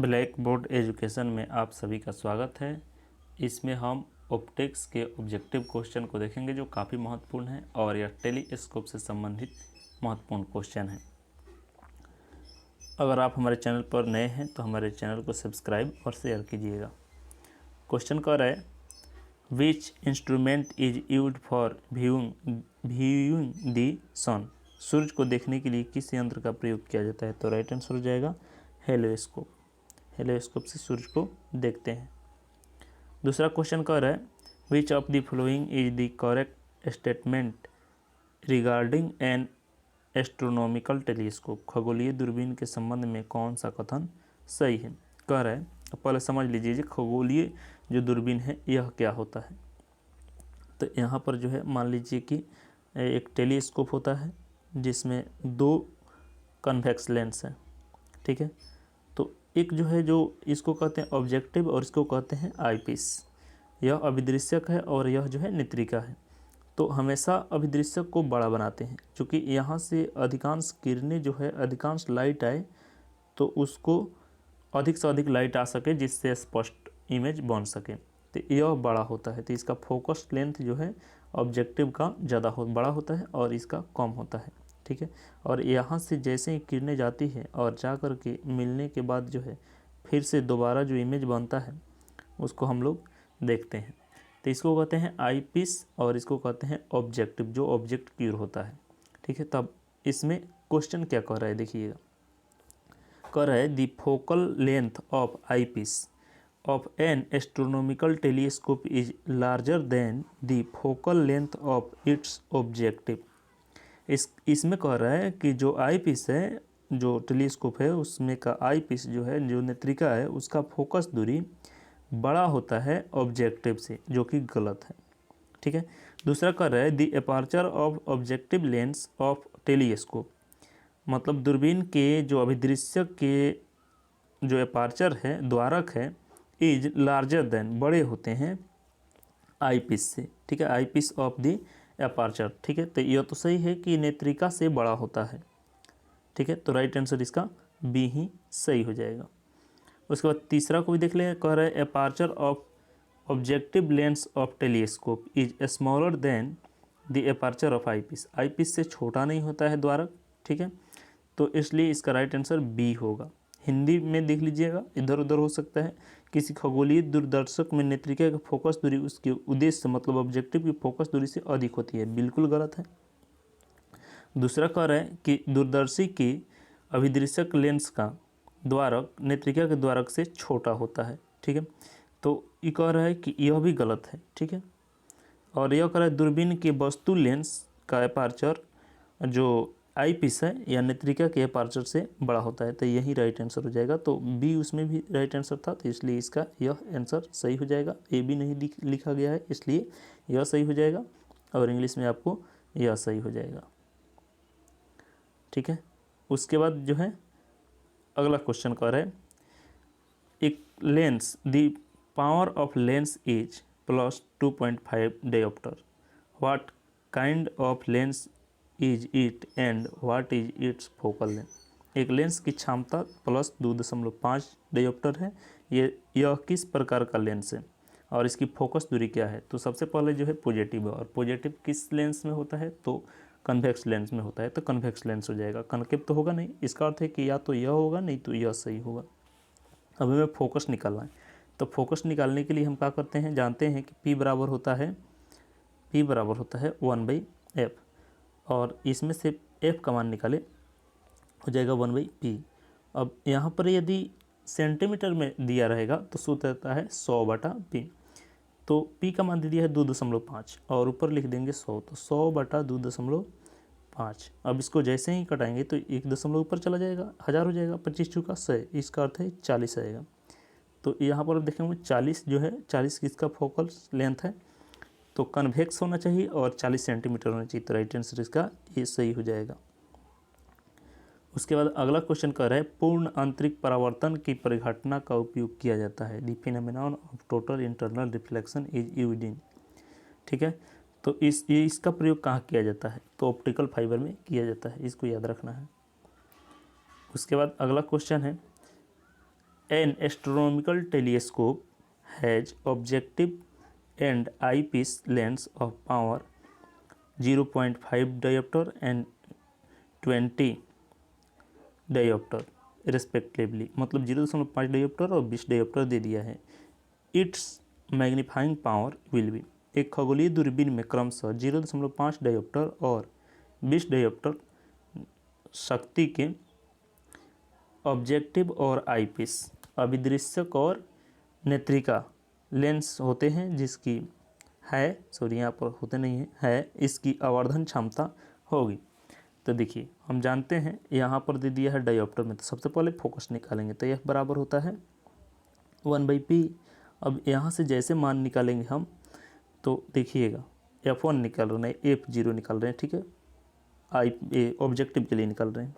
Black board education में आप सभी का स्वागत है। इसमें हम ऑप्टिक्स के ऑब्जेक्टिव क्वेश्चन को देखेंगे जो काफ़ी महत्वपूर्ण है और यह टेलीस्कोप से संबंधित महत्वपूर्ण क्वेश्चन है। अगर आप हमारे चैनल पर नए हैं तो हमारे चैनल को सब्सक्राइब और शेयर कीजिएगा। क्वेश्चन कह रहा है which instrument is used for viewing the sun. सूरज को देखने के लिए किस यंत्र का प्रयोग किया जाता है? तो राइट आंसर हो जाएगा हेलियोस्कोप। हेलियोस्कोप से सूरज को देखते हैं। दूसरा क्वेश्चन कह रहा है which of the following is the correct statement regarding N astronomical telescope. खगोलीय दूरबीन के संबंध में कौन सा कथन सही है? कह रहा है पहले समझ लीजिए खगोलीय जो दूरबीन है यह क्या होता है। तो यहाँ पर जो है मान लीजिए कि एक टेलीस्कोप होता है जिसमें दो कन्वेक्स लेंस हैं, ठीक है। तो एक जो है जो इसको कहते हैं ऑब्जेक्टिव और इसको कहते हैं आईपीस। यह अभिदृश्यक है और यह जो है नेत्रिका है। तो हमेशा अभिदृश्यक को बड़ा बनाते हैं क्योंकि यहाँ से अधिकांश किरणें जो है अधिकांश लाइट आए तो उसको अधिक से अधिक लाइट आ सके जिससे स्पष्ट इमेज बन सके। तो यह बड़ा होता है। तो इसका फोकस लेंथ जो है ऑब्जेक्टिव का ज़्यादा बड़ा होता है और इसका कम होता है, ठीक है। और यहाँ से जैसे ही किरणें जाती है और जा कर के मिलने के बाद जो है फिर से दोबारा जो इमेज बनता है उसको हम लोग देखते हैं। तो इसको कहते हैं आई पीस और इसको कहते हैं ऑब्जेक्टिव, जो ऑब्जेक्ट क्यूर होता है, ठीक है। तब इसमें क्वेश्चन क्या कह रहा है देखिएगा। कह रहा है the focal length of eyepiece of an astronomical telescope is larger than the focal length of its objective. इसमें कह रहा है कि जो आई पीस है, जो टेलीस्कोप है उसमें का आई पीस जो है, जो नेत्रिका है, उसका फोकस दूरी बड़ा होता है ऑब्जेक्टिव से, जो कि गलत है, ठीक है। दूसरा कह रहा है the aperture of objective lens of telescope, मतलब दूरबीन के जो अभिदृश्यक के जो एपर्चर है, द्वारक है, इज लार्जर देन, बड़े होते हैं आई पीस से, ठीक है। आई पीस ऑफ द एपर्चर, ठीक है। तो यह तो सही है कि नेत्रिका से बड़ा होता है, ठीक है। तो राइट आंसर इसका बी ही सही हो जाएगा। उसके बाद तीसरा को भी देख लें। कह रहा है aperture of objective lens of telescope is smaller than the aperture of eyepiece. Eyepiece से छोटा नहीं होता है द्वारक, ठीक है। तो इसलिए इसका राइट आंसर बी होगा। हिंदी में देख लीजिएगा, इधर उधर हो सकता है। किसी खगोलीय दूरदर्शक में नेत्रिका की फोकस दूरी उसके उद्देश्य मतलब ऑब्जेक्टिव की फोकस दूरी से अधिक होती है, बिल्कुल गलत है। दूसरा कह रहा है कि दूरदर्शी की अभिदृश्यक लेंस का द्वारक नेत्रिका के द्वारक से छोटा होता है, ठीक है। तो ये कह रहा है कि यह भी गलत है, ठीक है। और यह कह रहा है दूरबीन के वस्तु लेंस का एपर्चर जो आई पीस है या नेत्रिका के एपर्चर से बड़ा होता है। तो यही राइट आंसर हो जाएगा। तो बी उसमें भी राइट आंसर था, तो इसलिए इसका यह आंसर सही हो जाएगा। ए बी नहीं लिखा गया है इसलिए यह सही हो जाएगा और इंग्लिश में आपको यह सही हो जाएगा, ठीक है। उसके बाद जो है अगला क्वेश्चन कह रहा है एक lens the power of lens is plus 2.5 dioptre. What kind of lens is it and what is it's focal length. एक लेंस की क्षमता प्लस 2.5 डायोप्टर है। यह किस प्रकार का लेंस है और इसकी फोकस दूरी क्या है? तो सबसे पहले जो है पॉजिटिव है, और पॉजिटिव किस लेंस में होता है? तो कन्वेक्स लेंस में होता है। तो कन्वेक्स लेंस हो जाएगा, कनकेव तो होगा नहीं। इसका अर्थ है कि या तो यह होगा नहीं तो यह सही होगा। अब हमें फोकस निकालना है। तो फोकस निकालने के लिए हम क्या करते हैं, जानते हैं कि P बराबर होता है 1/f, और इसमें से f का मान निकाले हो जाएगा 1/p। अब यहाँ पर यदि सेंटीमीटर में दिया रहेगा तो सूत्र रहता है 100/p। तो p का मान दे दिया है 2.5 और ऊपर लिख देंगे 100, तो 100/2.5। अब इसको जैसे ही कटाएंगे तो 1 दशमलव ऊपर चला जाएगा, 1000 हो जाएगा, 25 चुका 100, इसका अर्थ है 40 आएगा। तो यहाँ पर देखेंगे 40 जो है 40 किसका फोकल लेंथ है, तो कन्वेक्स होना चाहिए और 40 सेंटीमीटर होना चाहिए। तो राइट आंसर इसका ये सही हो जाएगा। उसके बाद अगला क्वेश्चन कह रहा है पूर्ण आंतरिक परावर्तन की परिघटना का उपयोग किया जाता है। The phenomenon of total internal reflection is used in, ठीक है। तो इसका प्रयोग कहाँ किया जाता है? तो ऑप्टिकल फाइबर में किया जाता है, इसको याद रखना है। उसके बाद अगला क्वेश्चन है an astronomical telescope has objective and eyepiece lens of power 0.5 dioptre and 20 dioptre respectively, मतलब 0.5 डायोप्टर और 20 डायोप्टर दे दिया है। Its magnifying power will be, एक खगोलीय दूरबीन में क्रमशः 0.5 डायोप्टर और 20 डायोप्टर शक्ति के ऑब्जेक्टिव और आईपीस अभिदृश्यक और नेत्रिका लेंस होते हैं, जिसकी यहाँ पर होते नहीं है इसकी आवर्धन क्षमता होगी। तो देखिए हम जानते हैं यहाँ पर दे दिया है डायोप्टर में, तो सबसे पहले फोकस निकालेंगे तो यह बराबर होता है 1/p। अब यहाँ से जैसे मान निकालेंगे हम, तो देखिएगा f1 निकाल रहे हैं, f0 निकाल रहे हैं, ठीक है, ऑब्जेक्टिव के लिए निकाल रहे हैं,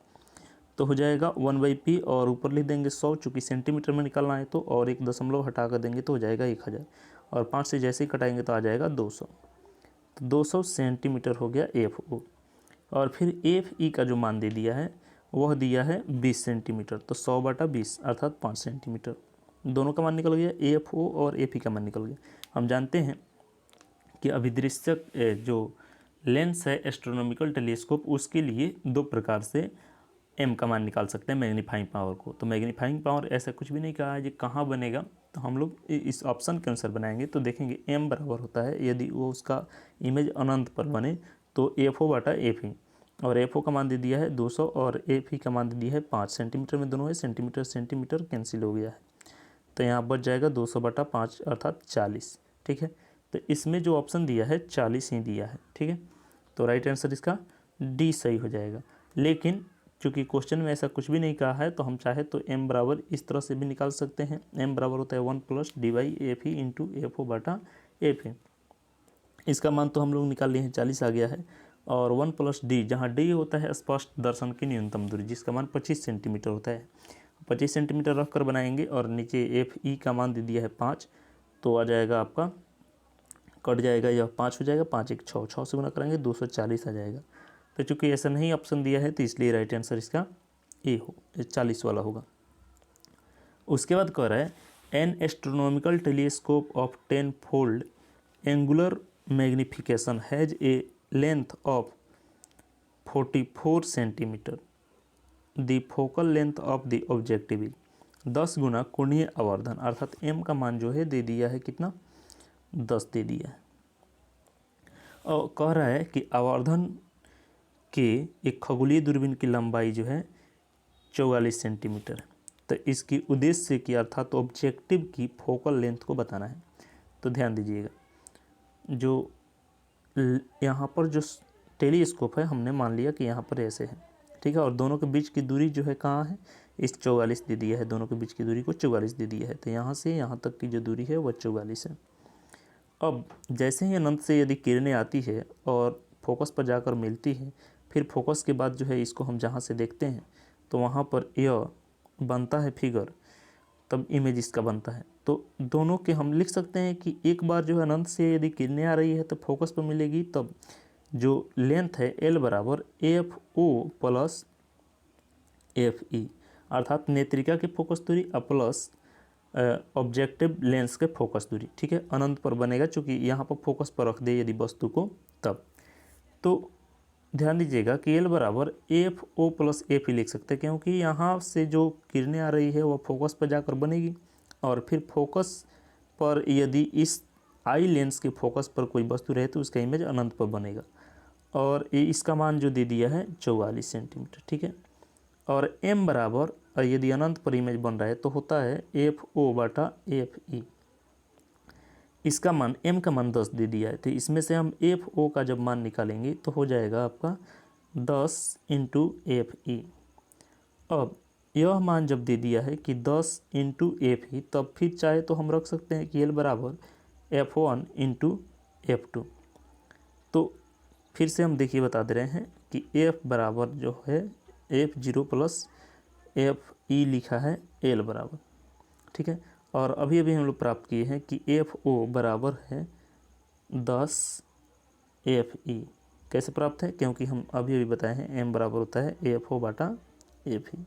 तो हो जाएगा 1/p और ऊपर लिख देंगे 100, चूँकि सेंटीमीटर में निकालना है तो, और एक दशमलव हटा कर देंगे तो हो जाएगा 1000, और 5 से जैसे ही कटाएंगे तो आ जाएगा 200, तो 200 सेंटीमीटर हो गया FO। और फिर FE का जो मान दे दिया है वह दिया है 20 सेंटीमीटर, तो 100/20 अर्थात 5 सेंटीमीटर, दोनों का मान निकल गया, AFO और FE का मान निकल गया। हम जानते हैं कि अभिदृश्यक जो लेंस है एस्ट्रोनॉमिकल टेलीस्कोप, उसके लिए दो प्रकार से m का मान निकाल सकते हैं मैग्नीफाइंग पावर को। तो मैग्नीफाइंग पावर ऐसा कुछ भी नहीं कहा है, ये कहाँ बनेगा, तो हम लोग इस ऑप्शन के अनुसार बनाएंगे तो देखेंगे m बराबर होता है, यदि वो उसका इमेज अनंत पर बने तो FO/FE, और FO का मान दे दिया है 200 और FE का मान दे दिया है 5 सेंटीमीटर में, दोनों है सेंटीमीटर सेंटीमीटर कैंसिल हो गया है, तो यहाँ बच जाएगा 200/5 अर्थात 40, ठीक है। तो इसमें जो ऑप्शन दिया है 40 ही दिया है, ठीक है, तो राइट आंसर इसका डी सही हो जाएगा। लेकिन चूँकि क्वेश्चन में ऐसा कुछ भी नहीं कहा है, तो हम चाहे तो m बराबर इस तरह से भी निकाल सकते हैं, m बराबर होता है 1 + d/FE इंटू FO/FE। इसका मान तो हम लोग निकाल लिए हैं, 40 आ गया है, और 1 + d, जहाँ d होता है स्पष्ट दर्शन की न्यूनतम दूरी, जिसका मान 25 सेंटीमीटर होता है, 25 सेंटीमीटर रख कर बनाएंगे, और नीचे FE का मान दे दिया है 5, तो आ जाएगा आपका, कट जाएगा, यह 5 हो जाएगा, 5 × 6, 6 से गुना करेंगे 240 आ जाएगा। तो चूँकि ऐसा नहीं ऑप्शन दिया है तो इसलिए राइट आंसर इसका ए हो, 40 वाला होगा। उसके बाद कह रहा है an astronomical telescope of 10-fold angular magnification has a length of 44 centimetre, the focal length of the objective 10 गुना कोणीय आवर्धन, अर्थात m का मान जो है दे दिया है कितना, 10 दे दिया है, और कह रहा है कि आवर्धन के एक खगोलीय दूरबीन की लंबाई जो है 44 सेंटीमीटर है, तो इसकी उद्देश्य की अर्थात ऑब्जेक्टिव की फोकल लेंथ को बताना है। तो ध्यान दीजिएगा, जो यहाँ पर जो टेलीस्कोप है हमने मान लिया कि यहाँ पर ऐसे है, ठीक है, और दोनों के बीच की दूरी जो है कहाँ है, इस 44 दे दिया है, दोनों के बीच की दूरी को 44 दे दिया है, तो यहाँ से यहाँ तक की जो दूरी है वह 44 है। अब जैसे ही अनंत से यदि किरणें आती है और फोकस पर जाकर मिलती है, फिर फोकस के बाद जो है इसको हम जहाँ से देखते हैं तो वहाँ पर यह बनता है फिगर, तब इमेज इसका बनता है। तो दोनों के हम लिख सकते हैं कि एक बार जो है अनंत से यदि किरणें आ रही है तो फोकस पर मिलेगी, तब जो लेंथ है L बराबर FO + FE, अर्थात नेत्रिका की फोकस दूरी प्लस ऑब्जेक्टिव लेंस के फोकस दूरी, ठीक है, अनंत पर बनेगा, चूँकि यहाँ पर फोकस पर रख दे यदि वस्तु को तब। तो ध्यान दीजिएगा कि L बराबर FO + FE लिख सकते हैं, क्योंकि यहाँ से जो किरणें आ रही है वह फोकस पर जाकर बनेगी, और फिर फोकस पर यदि इस आई लेंस के फोकस पर कोई वस्तु रहे तो उसका इमेज अनंत पर बनेगा, और इसका मान जो दे दिया है 44 सेंटीमीटर, ठीक है। और m बराबर यदि अनंत पर इमेज बन रहा है तो होता है FO/FE, इसका मान m का मान 10 दे दिया है, तो इसमें से हम FO का जब मान निकालेंगे तो हो जाएगा आपका 10 × FE। अब यह मान जब दे दिया है कि 10 × FE, तब फिर चाहे तो हम रख सकते हैं कि L बराबर F1 × F2। तो फिर से हम देखिए बता दे रहे हैं कि F बराबर जो है F0 + FE लिखा है L बराबर, ठीक है, और अभी अभी हम लोग प्राप्त किए हैं कि FO बराबर है 10 FE। कैसे प्राप्त है, क्योंकि हम अभी अभी बताए हैं m बराबर होता है FO/FE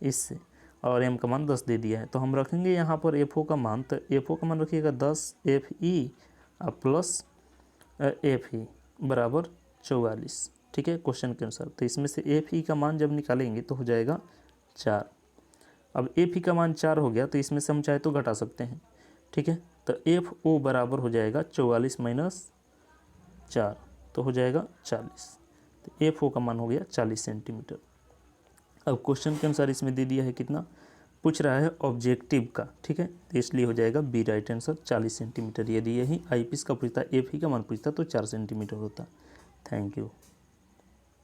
इससे, और एम का मान 10 दे दिया है, तो हम रखेंगे यहाँ पर एफ ओ का मान। तो एफ ओ का मान रखिएगा 10 F E plus F E बराबर 44। ठीक है, क्वेश्चन के अनुसार। तो इसमें से एफ ई का मान जब निकालेंगे तो हो जाएगा 4। अब एफ ई का मान 4 हो गया, तो इसमें से हम चाहे तो घटा सकते हैं। ठीक है, तो एफ ओ बराबर हो जाएगा 44 माइनस 4, तो हो जाएगा 40। तो एफ ओ का मान हो गया 40 सेंटीमीटर। अब क्वेश्चन के अनुसार इसमें दे दिया है कितना, पूछ रहा है ऑब्जेक्टिव का। ठीक है, तो इसलिए हो जाएगा बी राइट आंसर 40 सेंटीमीटर। यदि यही आई पीस का पूछता, एफ ई का मान पूछता तो 4 सेंटीमीटर होता। Thank you.